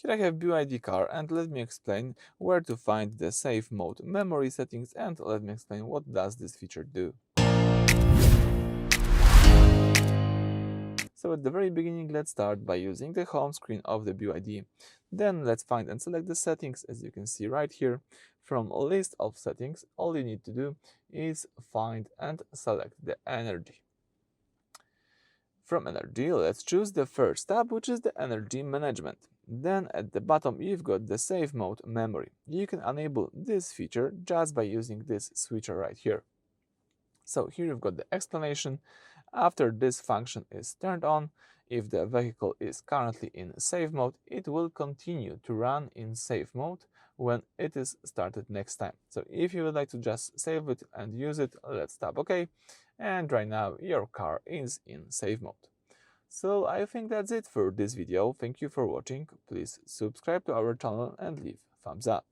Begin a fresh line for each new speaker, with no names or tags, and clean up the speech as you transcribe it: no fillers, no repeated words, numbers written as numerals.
Here I have BYD Car, and let me explain where to find the safe mode memory settings, and let me explain what does this feature do. So at the very beginning, let's start by using the home screen of the BYD. Then let's find and select the settings, as you can see right here. From a list of settings, all you need to do is find and select the energy. From energy, let's choose the first tab, which is the energy management. Then at the bottom, you've got the safe mode memory. You can enable this feature just by using this switcher right here. So here you've got the explanation. After this function is turned on, if the vehicle is currently in safe mode, it will continue to run in safe mode when it is started next time. So if you would like to just save it and use it, let's tap OK. And right now your car is in safe mode. So I think that's it for this video. Thank you for watching. Please subscribe to our channel and leave thumbs up.